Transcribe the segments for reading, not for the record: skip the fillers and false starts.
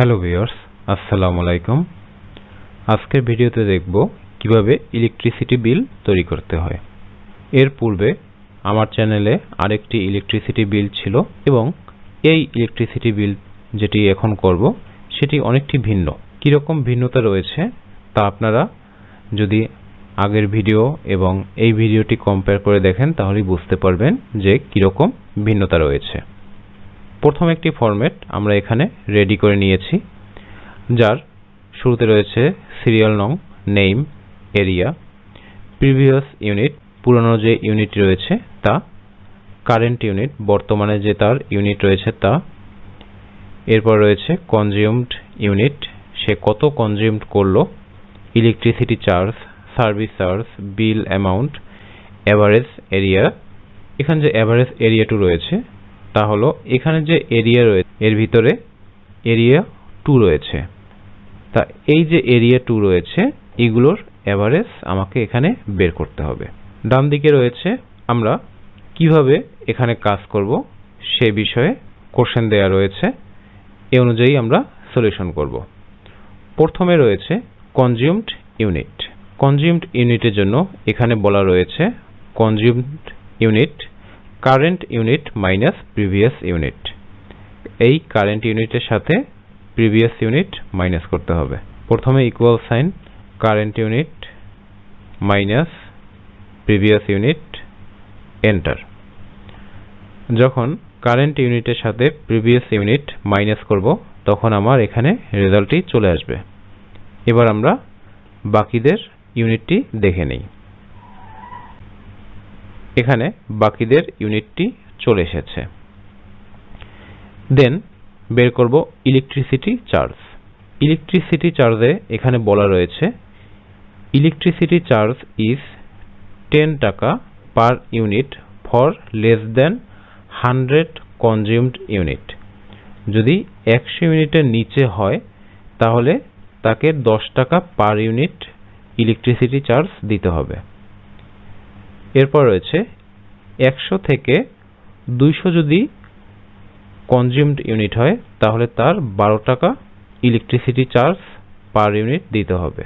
Hello viewers, আসসালামু আলাইকুম। আজকের ভিডিওতে দেখব কিভাবে ইলেকট্রিসিটি বিল তৈরি করতে হয়। এর পূর্বে আমার চ্যানেলে আরেকটি ইলেকট্রিসিটি বিল ছিল এবং এই ইলেকট্রিসিটি বিল যেটি এখন করব সেটি অনেকটি ভিন্ন। কীরকম ভিন্নতা রয়েছে তা আপনারা যদি আগের ভিডিও এবং এই ভিডিওটি কম্পেয়ার করে দেখেন তাহলেই বুঝতে পারবেন যে কীরকম ভিন্নতা রয়েছে। প্রথম একটি ফরম্যাট আমরা এখানে রেডি করে নিয়েছি, যার শুরুতে রয়েছে সিরিয়াল নং, নেম, এরিয়া, প্রিভিয়াস ইউনিট, পুরনো যে ইউনিট রয়েছে তা, কারেন্ট ইউনিট, বর্তমানে যে তার ইউনিট রয়েছে তা, এরপর রয়েছে কনজিউমড ইউনিট, সে কত কনজিউমড করলো, ইলেকট্রিসিটি চার্জ, সার্ভিস চার্জ, বিল অ্যামাউন্ট, অ্যাভারেজ এরিয়া। এখানে যে অ্যাভারেজ এরিয়াটু রয়েছে তা হলো এখানে যে এরিয়া রয়েছে এর ভিতরে এরিয়া 2 রয়েছে, তা এই যে এরিয়া 2 রয়েছে এগুলোর অ্যাভারেজ আমাকে এখানে বের করতে হবে। ডান দিকে রয়েছে আমরা কিভাবে এখানে কাজ করব সে বিষয়ে কোশ্চেন দেয়া রয়েছে, এই অনুযায়ী আমরা সলিউশন করব। প্রথমে রয়েছে কনজিউমড ইউনিট। কনজিউমড ইউনিটের জন্য এখানে বলা রয়েছে consumed unit current unit minus previous unit. এই কারেন্ট ইউনিটের সাথে প্রিভিয়াস ইউনিট মাইনাস করতে হবে। প্রথমে equal sign, current unit minus previous unit, enter. যখন কারেন্ট ইউনিটের সাথে প্রিভিয়াস ইউনিট মাইনাস করব তখন আমার এখানে রেজাল্টটি চলে আসবে। এবার আমরা বাকিদের ইউনিটটি দেখে নেই। এখানে বাকিদের ইউনিটটি চলে এসেছে। দেন বের করব ইলেকট্রিসিটি চার্জ। ইলেকট্রিসিটি চার্জে এখানে বলা রয়েছে ইলেকট্রিসিটি চার্জ ইজ 10 টাকা per unit for less than 100 consumed unit. যদি 100 ইউনিটের নিচে হয় তাহলে তাকে 10 টাকা পার ইউনিট ইলেকট্রিসিটি চার্জ দিতে হবে। এরপর রয়েছে 100 থেকে 200 যদি কনজিউমড ইউনিট হয় তাহলে তার 12 টাকা ইলেকট্রিসিটি চার্জ পার ইউনিট দিতে হবে।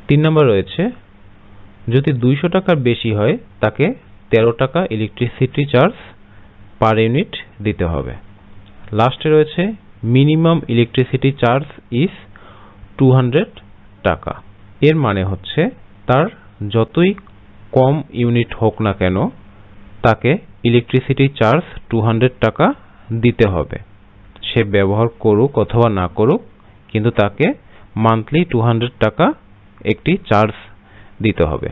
3 নম্বর রয়েছে যদি 200 টাকার বেশি হয় তাকে 13 টাকা ইলেকট্রিসিটি চার্জ পার ইউনিট দিতে হবে। লাস্টে রয়েছে মিনিমাম ইলেকট্রিসিটি চার্জ ইজ 200 টাকা। এর মানে হচ্ছে তার যতই কম ইউনিট হোক না কেন তাকে ইলেকট্রিসিটি চার্জ 200 টাকা দিতে হবে। সে ব্যবহার করুক অথবা না করুক, কিন্তু তাকে মান্থলি 200 টাকা একটি চার্জ দিতে হবে।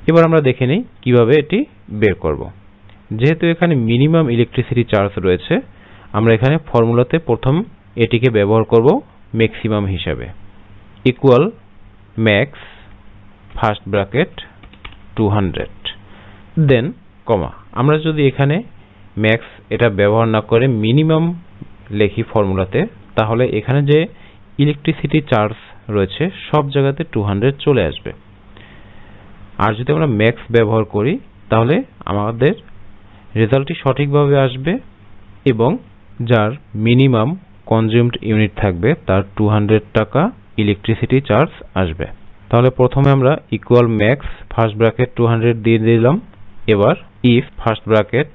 এবার আমরা দেখে নিই কিভাবে এটি বের করব। যেহেতু এখানে মিনিমাম ইলেকট্রিসিটি চার্জ রয়েছে, আমরা এখানে ফর্মুলাতে প্রথম এটিকে ব্যবহার করব ম্যাক্সিমাম হিসাবে। ইকুয়াল ম্যাক্স ফার্স্ট ব্র্যাকেট 200, দেন কমা। আমরা যদি এখানে ম্যাক্স এটা ব্যবহার না করে মিনিমাম লিখি ফর্মুলাতে, তাহলে এখানে যে ইলেকট্রিসিটি চার্জ রয়েছে সব জায়গাতে 200 চলে আসবে। আর যদি আমরা ম্যাক্স ব্যবহার করি তাহলে আমাদের রেজাল্টটি সঠিকভাবে আসবে এবং যার মিনিমাম কনজিউমড ইউনিট থাকবে তার 200 টাকা ইলেকট্রিসিটি চার্জ আসবে। তাহলে প্রথমে আমরা ইকুয়াল ম্যাক্স ফার্স্ট ব্র্যাকেট 200 দিয়ে দিলাম। এবার ইফ ফার্স্ট ব্র্যাকেট,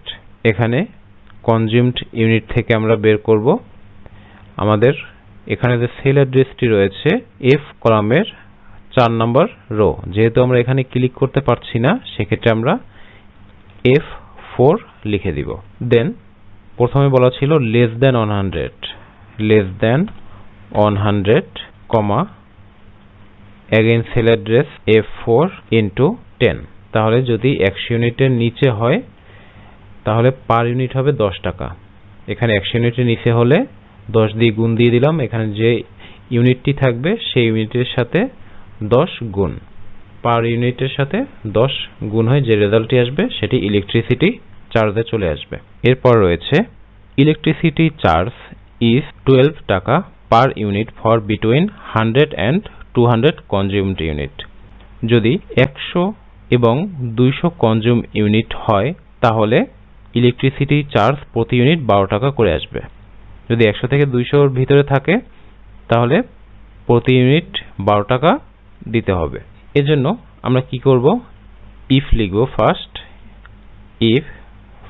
এখানে কনজিউমড ইউনিট থেকে আমরা বের করব আমাদের এখানে যে সেল অ্যাড্রেসটি রয়েছে এফ কলামের 4 নম্বর রো। যেহেতু আমরা এখানে ক্লিক করতে পারছি না সেক্ষেত্রে আমরা F4 লিখে দিব। দেন প্রথমে বলা ছিল লেস দেন 100 কমা again sell address F4 into 10। তাহলে যদি 100 ইউনিটের নিচে হয় তাহলে পার ইউনিট হবে 10 টাকা। এখানে 100 ইউনিটের নিচে হলে 10 দিয়ে গুণ দিয়ে দিলাম, এখানে যে ইউনিটটি থাকবে সেই ইউনিটের সাথে 10 গুণ, পার ইউনিটের সাথে 10 গুণ হয়ে যে রেজাল্টটি আসবে সেটি ইলেকট্রিসিটি চার্জে চলে আসবে। এরপর রয়েছে ইলেকট্রিসিটি চার্জ ইজ 12 টাকা per unit for between 100 and 200 consumed unit. যদি 100 এবং 200 কনজিউম ইউনিট হয় তাহলে ইলেকট্রিসিটি চার্জ প্রতি ইউনিট 12 টাকা করে আসবে। যদি 100 থেকে 200 এর ভিতরে থাকে তাহলে প্রতি ইউনিট 12 টাকা দিতে হবে। এজন্য আমরা কি করব, ইফ লিখব first, if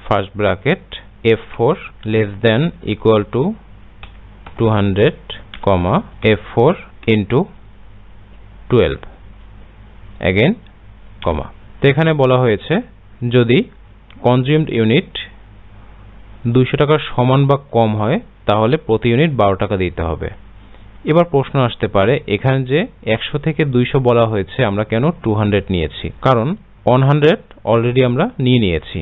first bracket F4 less than equal to 200, F4 into 12 again, তো এখানে বলা হয়েছে যদি কনজিউমড ইউনিট 200 টাকার সমান বা কম হয় তাহলে প্রতি ইউনিট 12 টাকা দিতে হবে। এবার প্রশ্ন আসতে পারে, এখানে যে 100 থেকে 200 বলা হয়েছে আমরা কেন 200 নিয়েছি? কারণ 100 অলরেডি আমরা নিয়েছি,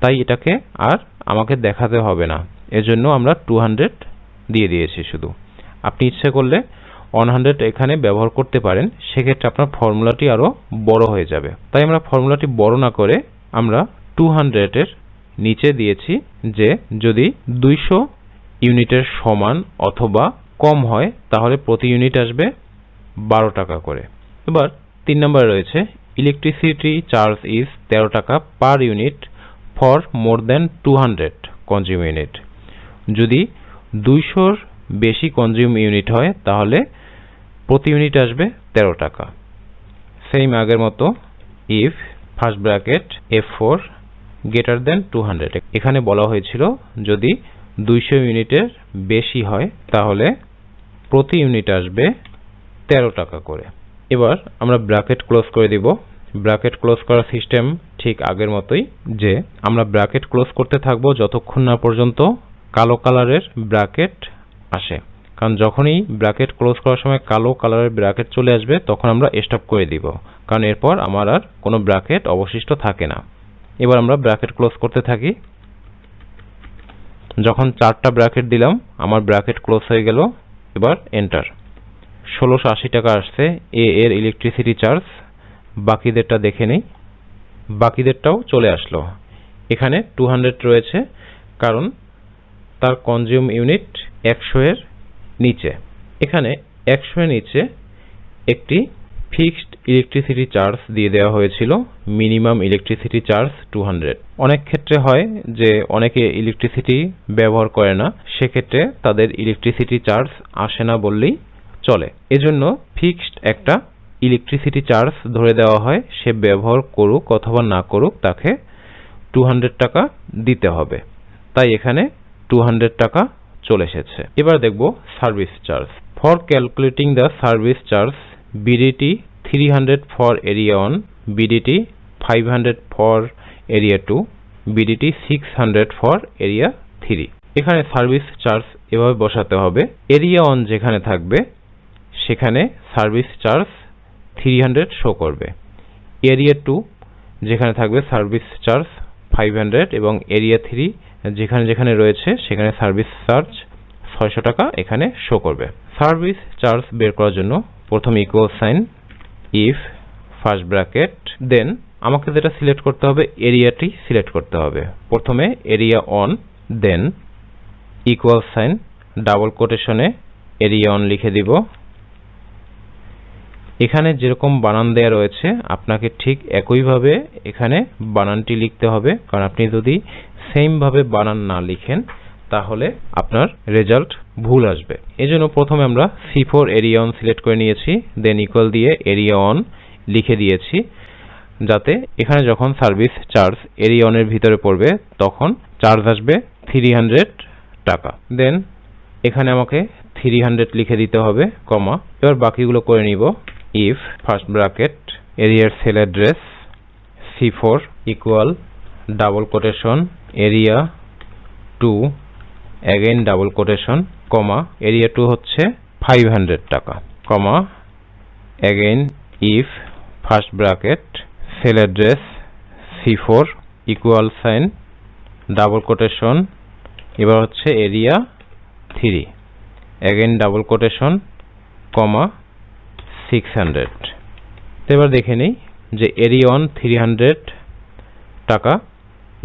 তাই এটাকে আর আমাকে দেখাতে হবে না, এজন্য আমরা 200 দিয়ে দিয়েছি শুধু। আপনি ইচ্ছে করলে 100 এখানে ব্যবহার করতে পারেন, সেক্ষেত্রে আপনার ফর্মুলাটি আরো বড় হয়ে যাবে। তাই আমরা ফর্মুলাটি বড় না করে আমরা 200 এর নিচে দিয়েছি যে যদি 200 ইউনিটের সমান অথবা কম হয় তাহলে প্রতি ইউনিট আসবে 12 টাকা করে। এবার 3 নম্বরে রয়েছে ইলেকট্রিসিটি চার্জ ইজ 13 টাকা per unit for more than 200 consume unit. যদি 200 বেশি কনজিউম ইউনিট হয় তাহলে প্রতি ইউনিট আসবে 13 টাকা। সেম আগের মতো if first bracket F4 greater than 200, এখানে বলা হয়েছিল যদি 200 ইউনিটের বেশি হয় তাহলে প্রতি ইউনিট আসবে 13 টাকা করে। এবার আমরা ব্র্যাকেট ক্লোজ করে দিব। ব্র্যাকেট ক্লোজ করার সিস্টেম ঠিক আগের মতোই, যে আমরা ব্র্যাকেট ক্লোজ করতে থাকবো যতক্ষণ না পর্যন্ত কালো কালারের ব্র্যাকেট আসে, কারণ যখনই ব্র্যাকেট ক্লোজ করার সময় কালো কালারের ব্র্যাকেট চলে আসবে তখন আমরা স্টপ করে দিব, কারণ এরপর আমার আর কোনো ব্র্যাকেট অবশিষ্ট থাকে না। এবার আমরা ব্র্যাকেট ক্লোজ করতে থাকি। যখন 4টা ব্র্যাকেট দিলাম আমার ব্র্যাকেট ক্লোজ হয়ে গেল। এবার এন্টার। 1680 টাকা আসছে এ এর ইলেকট্রিসিটি চার্জ। বাকিদেরটা দেখে নেই, বাকিদেরটাও চলে আসলো। এখানে 200 রয়েছে কারণ তার কনজিউম ইউনিট 100 এর নিচে। এখানে 100 এর নিচে একটি ফিক্সড ইলেকট্রিসিটি চার্জ দিয়ে দেওয়া হয়েছিল, মিনিমাম ইলেকট্রিসিটি চার্জ 200। অনেক ক্ষেত্রে হয় যে অনেকে ইলেকট্রিসিটি ব্যবহার করে না, সেক্ষেত্রে তাদের ইলেকট্রিসিটি চার্জ আসে না বললেই চলে। এজন্য ফিক্সড একটা ইলেকট্রিসিটি চার্জ ধরে দেওয়া হয়, সে ব্যবহার করুক অথবা না করুক তাকে 200 টাকা দিতে হবে। তাই এখানে 200 টাকা চলে এসেছে। এবার দেখব service charge. For calculating the service charge BDT 300 for area 1, BDT 500 for area 2, BDT 600 for area 3। এখানে সার্ভিস চার্জ এভাবে বসাতে হবে। এরিয়া 1 যেখানে থাকবে সেখানে সার্ভিস চার্জ 300 শো করবে। এরিয়া 2 যেখানে থাকবে সার্ভিস চার্জ 500 এবং এরিয়া 3 যেখানে যেখানে রয়েছে সেখানে সার্ভিস চার্জ 600 টাকা এখানে শো করবে। সার্ভিস চার্জ বের করার জন্য প্রথমে equal sign, if first bracket, then আমাকে যেটা সিলেক্ট করতে হবে এরিয়াটি সিলেক্ট করতে হবে। প্রথমে area 1, then equal sign, double কোটেশনে এরিয়া 1 লিখে দিব। এখানে যেরকম বানান দেয়া রয়েছে আপনাকে ঠিক একইভাবে এখানে বানানটি লিখতে হবে, কারণ আপনি যদি সেম ভাবে বানান না লিখেন তাহলে আপনার রেজাল্ট ভুল আসবে। এজন্য প্রথমে আমরা C4 এরিয়া 1 সিলেক্ট করে নিয়েছি, দেন ইকুয়াল দিয়ে এরিয়া 1 লিখে দিয়েছি, যাতে এখানে যখন সার্ভিস চার্জ এরিয়া 1 এর ভিতরে পড়বে তখন চার্জ আসবে 300 টাকা। দেন এখানে আমাকে 300 লিখে দিতে হবে, কমা। এবার বাকিগুলো করে নিব। ইফ ফার্স্ট ব্র্যাকেট এরিয়ার cell address C4 equal double quotation area 2 again double quotation, comma, area 2 হচ্ছে 500 টাকা, comma, again if first bracket cell address C4 equal sign double quotation, এবার হচ্ছে area 3 again double quotation, comma, 600। এবার দেখে নেই যে area 1 300 টাকা,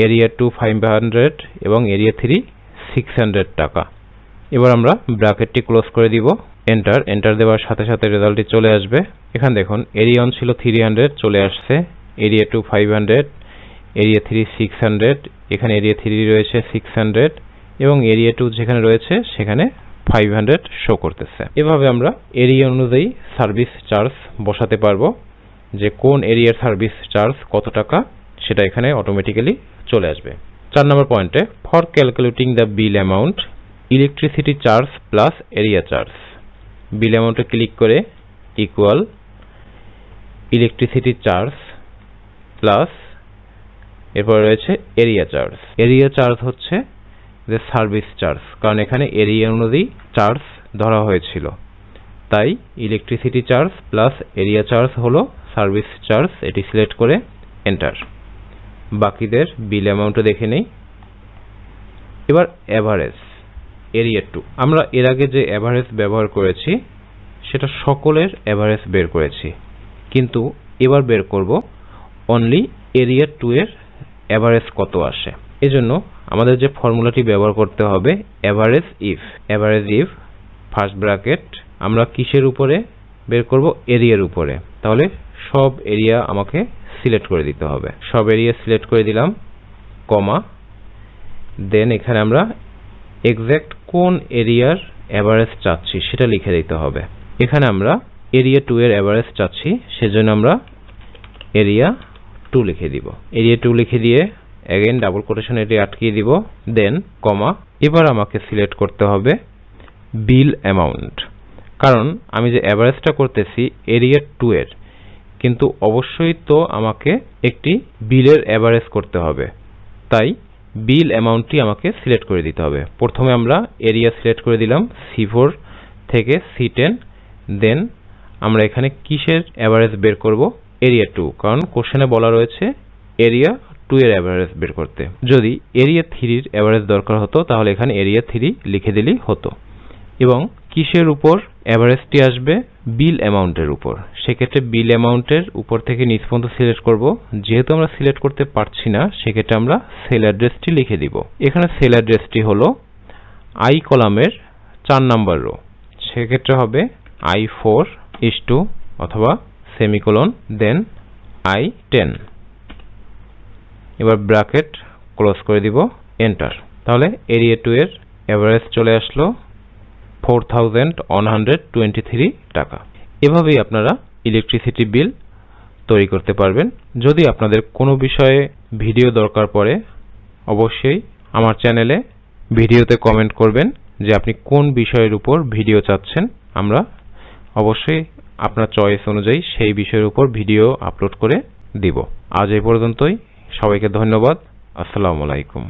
এরিয়া 2 500 এবং এরিয়া 3 600 টাকা। এবার আমরা ব্র্যাকেটটি ক্লোজ করে দিব। এন্টার। এন্টার দেওয়ার সাথে সাথে রেজাল্টটি চলে আসবে। এখানে দেখুন এরিয়া 1 ছিল 300 চলে আসছে, এরিয়া 2 500, এরিয়া 3 600, এখানে এরিয়া 3 রয়েছে 600, এবং এরিয়া 2 যেখানে রয়েছে সেখানে 500 শো করতেছে। এভাবে আমরা এরিয়া অনুযায়ী সার্ভিস চার্জ বসাতে পারবো, যে কোন এরিয়ার সার্ভিস চার্জ কত টাকা সেটা এখানে অটোমেটিক্যালি চলে আসবে। 4 নম্বর পয়েন্টে for calculating the bill amount electricity charge plus area charge, bill অ্যামাউন্টে ক্লিক করে ইকুয়াল ইলেকট্রিসিটি চার্জ প্লাস এরপর রয়েছে এরিয়া চার্জ। এরিয়া চার্জ হচ্ছে যে সার্ভিস চার্জ, কারণ এখানে এরিয়া অনুযায়ী চার্জ ধরা হয়েছিল, তাই electricity charge plus area charge হলো সার্ভিস চার্জ। এটি সিলেক্ট করে এন্টার। বাকিদের বিল অ্যামাউন্টও দেখে নেই। এবার এভারেজ এরিয়া 2, আমরা এর আগে যে এভারেজ ব্যবহার করেছি সেটা সকলের এভারেজ বের করেছি, কিন্তু এবার বের করব অনলি এরিয়া 2 এর এভারেজ কত আসে। এজন্য আমাদের যে ফর্মুলাটি ব্যবহার করতে হবে এভারেজ ইফ ফার্স্ট ব্র্যাকেট, আমরা কিসের উপরে বের করব? এরিয়ার উপরে। তাহলে সব এরিয়া আমাকে সিলেক্ট করে দিতে হবে। সব এরিয়া সিলেক্ট করে দিলাম, কমা, দেন এখানে আমরা এক্সাক্ট কোন এরিয়ার এভারেজ চাচ্ছি সেটা লিখে দিতে হবে। এখানে আমরা এরিয়া 2 এর এভারেজ চাচ্ছি, সেজন্য আমরা এরিয়া 2 লিখে দিব। এরিয়া 2 লিখে দিয়ে এগেইন ডাবল কোটেশন এটি আটকিয়ে দিব, দেন কমা। এবার আমাকে সিলেক্ট করতে হবে বিল অ্যামাউন্ট, কারণ আমি যে এভারেজটা করতেছি এরিয়া 2 এর, কিন্তু অবশ্যই তো আমাকে একটি বিলের এভারেজ করতে হবে, তাই বিল অ্যামাউন্টটি আমাকে সিলেক্ট করে দিতে হবে। প্রথমে আমরা এরিয়া সিলেক্ট করে দিলাম C4 থেকে C10, দেন আমরা এখানে কিসের এভারেজ বের করব? এরিয়া 2, কারণ কোশ্চেনে বলা রয়েছে এরিয়া 2 এর এভারেজ বের করতে। যদি এরিয়া 3 এর এভারেজ দরকার হতো তাহলে এখানে এরিয়া 3 লিখে দিলেই হতো। এবং কিসের উপর এভারেজটি আসবে? বিল অ্যামাউন্টের উপর। সেক্ষেত্রে বিল অ্যামাউন্টের উপর থেকে নিচ পর্যন্ত সিলেক্ট করব। যেহেতু আমরা সিলেক্ট করতে পারছি না, সেক্ষেত্রে আমরা সেল অ্যাড্রেসটি লিখে দিব। এখানে সেল অ্যাড্রেসটি হলো আই কলামের 4 নাম্বার রো, সেক্ষেত্রে হবে I4 অথবা সেমিকোলন দেন I10। এবার ব্র্যাকেট ক্লোজ করে দিব, এন্টার। তাহলে এরিয়া 2 এর এভারেজ চলে আসলো 4123 টাকা। এভাবেই আপনারা ইলেকট্রিসিটি বিল তৈরি করতে পারবেন। যদি আপনাদের কোনো বিষয়ে ভিডিও দরকার পড়ে অবশ্যই আমার চ্যানেলে ভিডিওতে কমেন্ট করবেন যে আপনি কোন বিষয়ের উপর ভিডিও চাচ্ছেন। আমরা অবশ্যই আপনার চয়েস অনুযায়ী সেই বিষয়ের উপর ভিডিও আপলোড করে দিব। আজ এই পর্যন্তই। সবাইকে ধন্যবাদ। আসসালামু আলাইকুম।